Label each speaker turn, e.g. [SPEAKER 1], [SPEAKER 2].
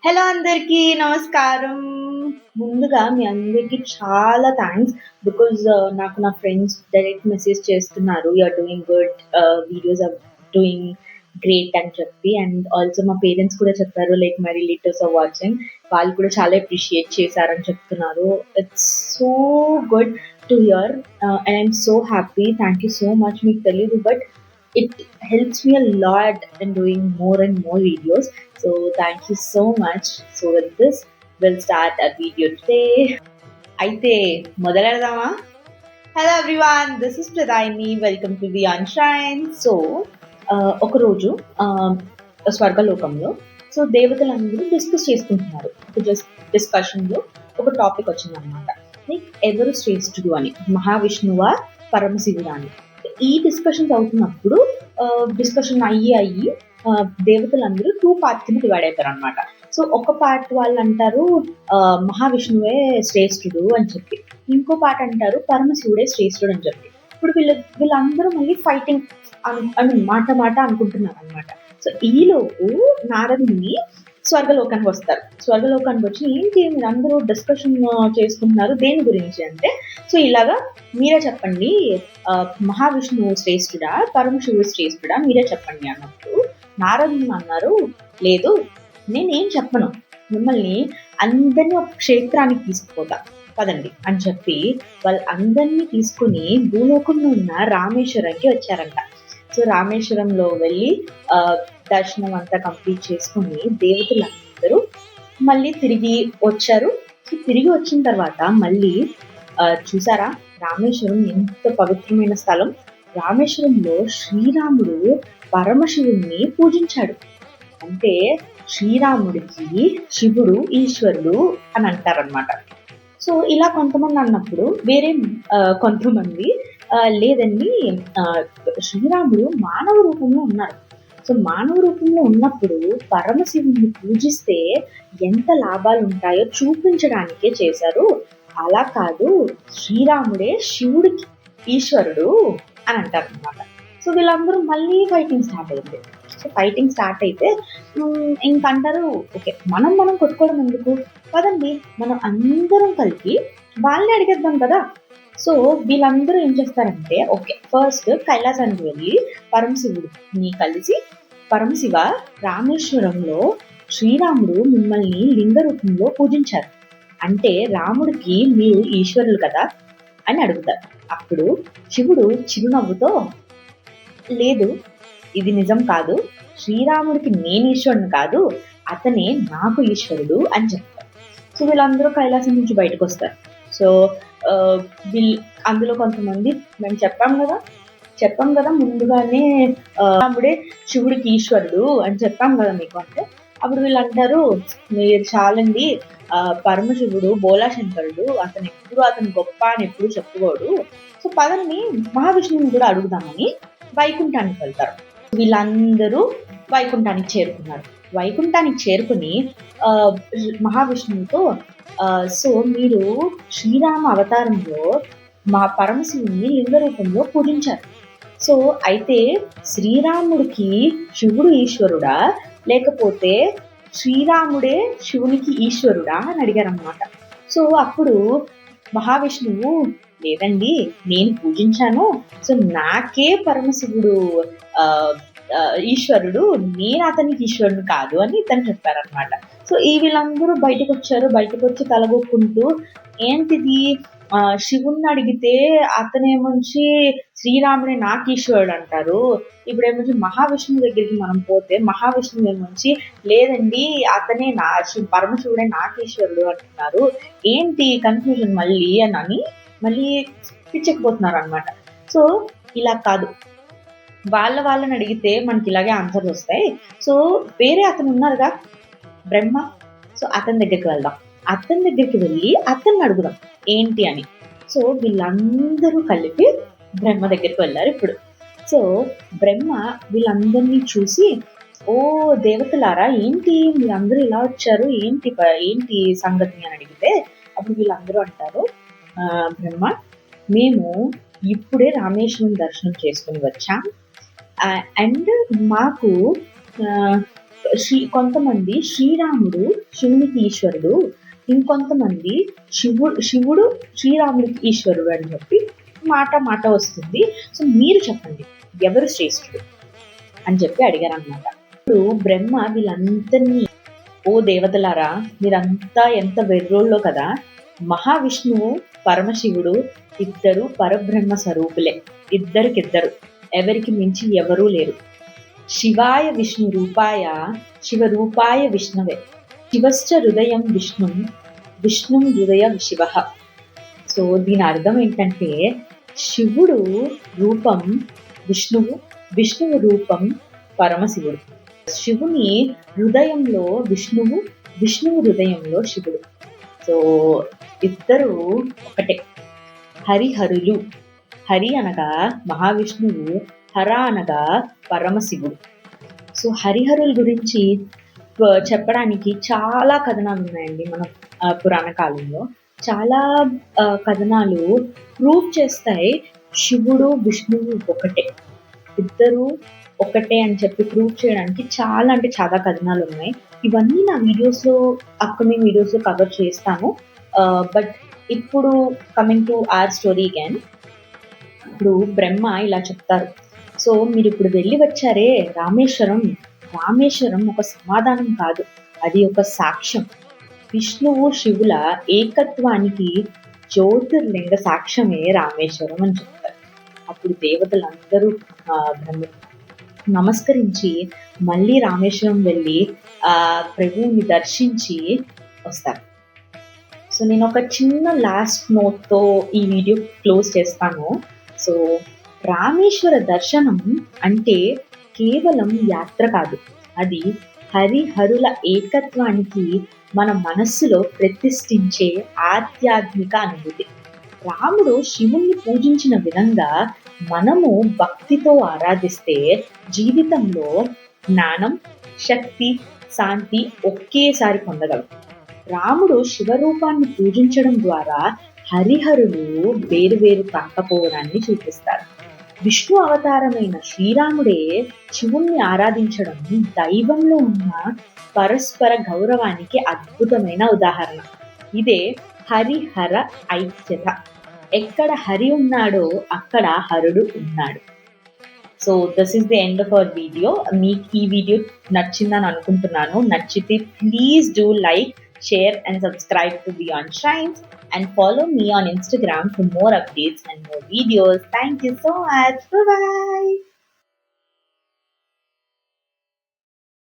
[SPEAKER 1] Hello అందరికీ నమస్కారం. ముందుగా మీ అందరికీ చాలా థాంక్స్. బికాజ్ నాకు నా ఫ్రెండ్స్ డైరెక్ట్ మెసేజ్ చేస్తున్నారు. You are doing good, videos are doing great అని చెప్పి. అండ్ ఆల్సో మా పేరెంట్స్ కూడా చెప్పారు, like my relatives are watching. వాళ్ళు కూడా చాలా అప్రిషియేట్ చేశారని చెప్తున్నారు. It's so good to hear and I'm so happy. Thank you so much. మీకు తెలీదు, but it helps me a lot in doing more and more videos. So thank you so much. So with this, we'll start our video today. అయితే మొదలెడదామా? Hello everyone, this is Pradayini. Welcome to the అన్షైన్. So ఒకరోజు స్వర్గలోకంలో so దేవతలందరూ discuss చేసుకుంటున్నారు. డిస్కషన్లో ఒక topic వచ్చిందనమాట. లైక్ ఎవరు శ్రేష్ఠుడు అని, మహావిష్ణువా పరమశివుడా అని. ఈ డిస్కషన్స్ అవుతున్నప్పుడు డిస్కషన్ అయ్యి దేవతలందరూ 2 పార్ట్స్ కింద డివైడ్ అవుతారు అనమాట. సో ఒక పార్ట్ వాళ్ళు అంటారు మహావిష్ణువే శ్రేష్ఠుడు అని చెప్పి, ఇంకో పార్ట్ అంటారు పరమశివుడే శ్రేష్ఠుడు అని చెప్పి. ఇప్పుడు వీళ్ళందరూ మళ్ళీ ఫైటింగ్ మాట అనుకుంటున్నారు అనమాట. సో ఈలోపు నారదుని స్వర్గలోకానికి వస్తారు. స్వర్గలోకానికి వచ్చి ఏంటి మీరందరూ డిస్కషన్ చేసుకుంటున్నారు దేని గురించి అంటే, సో ఇలాగా మీరే చెప్పండి, మహావిష్ణువు శ్రేష్ఠుడా పరమశివుడు శ్రేష్ఠుడా మీరే చెప్పండి అన్నప్పుడు నారదుని అన్నారు, లేదు నేనేం చెప్పను, మిమ్మల్ని అందరినీ ఒక క్షేత్రానికి తీసుకుపోతా పదండి అని చెప్పి వాళ్ళందరినీ తీసుకుని భూలోకంలో ఉన్న రామేశ్వరంకి వచ్చారంట. సో రామేశ్వరంలో వెళ్ళి దర్శనం అంతా కంప్లీట్ చేసుకుని దేవతలందరూ మళ్ళీ తిరిగి వచ్చారు. సో తిరిగి వచ్చిన తర్వాత మళ్ళీ చూసారా రామేశ్వరం ఎంత పవిత్రమైన స్థలం. రామేశ్వరంలో శ్రీరాముడు పరమశివుణ్ణి పూజించాడు. అంటే శ్రీరాముడికి శివుడు ఈశ్వరుడు అని అంటారనమాట. సో ఇలా కొంతమంది అన్నప్పుడు వేరే కొంతమంది లేదండి, శ్రీరాముడు మానవ రూపంలో ఉన్నారు. సో మానవ రూపంలో ఉన్నప్పుడు పరమశివుని పూజిస్తే ఎంత లాభాలు ఉంటాయో చూపించడానికే చేశారు, అలా కాదు శ్రీరాముడే శివుడికి ఈశ్వరుడు అని అంటారు అనమాట. సో వీళ్ళందరూ మళ్ళీ ఫైటింగ్ స్టార్ట్ అయింది. సో ఫైటింగ్ స్టార్ట్ అయితే ఇంకంటారు, ఓకే మనం కొట్టుకోవడం ఎందుకు, పదండి మనం అందరం కలిపి వాళ్ళని అడిగేద్దాం కదా. సో వీళ్ళందరూ ఏం చేస్తారంటే, ఓకే ఫస్ట్ కైలాసానికి వెళ్ళి పరమశివుడిని కలిసి, పరమశివ రామేశ్వరంలో శ్రీరాముడు మిమ్మల్ని లింగ రూపంలో పూజించారు, అంటే రాముడికి మీరు ఈశ్వరులు కదా అని అడుగుతారు. అప్పుడు శివుడు చిరునవ్వుతో, లేదు ఇది నిజం కాదు, శ్రీరాముడికి నేను ఈశ్వరుని కాదు, అతనే నాకు ఈశ్వరుడు అని చెప్తారు. సో వీళ్ళందరూ కైలాసం నుంచి బయటకు వస్తారు. సో అందులో కొంతమంది మేము చెప్పాం కదా ముందుగానే రాముడే శివుడికి ఈశ్వరుడు అని చెప్పాం కదా మీకు అంటే, అప్పుడు వీళ్ళు అంటారు, మీరు చాలండి, పరమశివుడు బోలాశంకరుడు, అతను గొప్ప అని ఎప్పుడు చెప్పుకోడు. సో పదని మహావిష్ణువుని కూడా అడుగుదామని వైకుంఠానికి వెళ్తారు. వీళ్ళందరూ వైకుంఠానికి చేరుకున్నారు. వైకుంఠానికి చేరుకుని మహావిష్ణువుతో, సో మీరు శ్రీరామ అవతారంలో మా పరమశివుని లింగ రూపంలో పూజించారు. సో అయితే శ్రీరాముడికి శివుడు ఈశ్వరుడా లేకపోతే శ్రీరాముడే శివునికి ఈశ్వరుడా అని అడిగారు అన్నమాట. సో అప్పుడు మహావిష్ణువు, లేదండి నేను పూజించాను, సో నాకే పరమశివుడు ఈశ్వరుడు, నేను అతనికి ఈశ్వరుడు కాదు అని ఇతను చెప్పారనమాట. సో వీళ్ళందరూ బయటకు వచ్చి తలగొక్కుంటూ, ఏంటిది శివుణ్ణి అడిగితే అతనేమొచ్చి శ్రీరాముడే నాకు ఈశ్వరుడు అంటారు, ఇప్పుడేమొచ్చి మహావిష్ణువు దగ్గరికి మనం పోతే మహావిష్ణువు ఏమొచ్చి లేదండి అతనే పరమశివుడే నాకు ఈశ్వరుడు అంటున్నారు, ఏంటి కన్ఫ్యూజన్ మళ్ళీ అని మళ్ళీ పిచ్చకపోతున్నారు అనమాట. సో ఇలా కాదు, వాళ్ళని అడిగితే మనకి ఇలాగే ఆన్సర్స్ వస్తాయి. సో వేరే అతను ఉన్నారుగా బ్రహ్మ, సో అతని దగ్గరికి వెళ్దాం, అతని దగ్గరికి వెళ్ళి అతన్ని అడుగుదాం ఏంటి అని. సో వీళ్ళందరూ కలిపి బ్రహ్మ దగ్గరికి వెళ్ళారు ఇప్పుడు. సో బ్రహ్మ వీళ్ళందరినీ చూసి, ఓ దేవతలారా ఏంటి మీరందరూ ఇలా వచ్చారు, ఏంటి సంగతి అని అడిగితే, అప్పుడు వీళ్ళందరూ అంటారు, బ్రహ్మ మేము ఇప్పుడే రామేశ్వరం దర్శనం చేసుకుని వచ్చాం, అండ్ మాకు కొంతమంది శ్రీరాముడు శివునికి ఈశ్వరుడు, ఇంకొంతమంది శివుడు శ్రీరాముడికి ఈశ్వరుడు అని చెప్పి మాట మాట వస్తుంది. సో మీరు చెప్పండి ఎవరు శ్రేష్ఠుడు అని చెప్పి అడిగారు అనమాట. ఇప్పుడు బ్రహ్మ వీళ్ళందరినీ, ఓ దేవతలారా మీరంతా ఎంత వెర్రోళ్ళో కదా, మహావిష్ణువు పరమశివుడు ఇద్దరు పరబ్రహ్మ స్వరూపులే, ఇద్దరికిద్దరు, ఎవరికి మించి ఎవరూ లేరు. శివాయ విష్ణు రూపాయ శివరూపాయ విష్ణవే, శివశ్చ హృదయం విష్ణుం విష్ణుం హృదయ శివ. సో దీని అర్థం ఏంటంటే శివుడు రూపం విష్ణువు, విష్ణువు రూపం పరమశివుడు. శివుని హృదయంలో విష్ణువు, విష్ణువు హృదయంలో శివుడు. సో ఇద్దరు ఒకటే. హరిహరులు, హరి అనగా మహావిష్ణువు, హర అనగా పరమశివుడు. సో హరిహరుల గురించి చెప్పడానికి చాలా కథనాలు ఉన్నాయండి మన పురాణ కాలంలో. చాలా కథనాలు ప్రూవ్ చేస్తాయి శివుడు విష్ణువు ఒకటే, ఇద్దరు ఒకటే అని చెప్పి ప్రూవ్ చేయడానికి చాలా అంటే చాలా కథనాలు ఉన్నాయి. ఇవన్నీ నా వీడియోస్లో, అప్కమింగ్ వీడియోస్లో కవర్ చేస్తాను. బట్ ఇప్పుడు coming to our story again. ఇప్పుడు బ్రహ్మ ఇలా చెప్తారు, సో మీరు ఇప్పుడు వెళ్ళి వచ్చారే రామేశ్వరం, రామేశ్వరం ఒక సమాధానం కాదు, అది ఒక సాక్ష్యం. విష్ణువు శివుల ఏకత్వానికి జ్యోతిర్లింగ సాక్ష్యమే రామేశ్వరం అని చెప్తారు. అప్పుడు దేవతలందరూ బ్రహ్మ నమస్కరించి మళ్ళీ రామేశ్వరం వెళ్ళి ప్రభువుని దర్శించి వస్తారు. సో నేను ఒక చిన్న లాస్ట్ నోట్తో ఈ వీడియో క్లోజ్ చేస్తాను. సో రామేశ్వర దర్శనం అంటే కేవలం యాత్ర కాదు, అది హరిహరుల ఏకత్వానికి మన మనస్సులో ప్రతిష్ఠించే ఆధ్యాత్మిక అనుభూతి. రాముడు శివుణ్ణి పూజించిన విధంగా మనము భక్తితో ఆరాధిస్తే జీవితంలో జ్ఞానం, శక్తి, శాంతి ఒకేసారి పొందగలం. రాముడు శివరూపాన్ని పూజించడం ద్వారా హరిహరులు వేరువేరు కాకపోవడాన్ని చూపిస్తారు. విష్ణు అవతారమైన శ్రీరాముడే శివుణ్ణి ఆరాధించడం దైవంలో ఉన్న పరస్పర గౌరవానికి అద్భుతమైన ఉదాహరణ. ఇదే హరిహర ఐక్యత. ఎక్కడ హరి ఉన్నాడో అక్కడ హరుడు ఉన్నాడు. So this is the end of our video. మీకు ఈ వీడియో నచ్చిందని అనుకుంటున్నాను. నచ్చితే please do like, share and subscribe to Beyond Shrines, and follow me on Instagram for more updates and more videos. Thank you so much. Bye bye.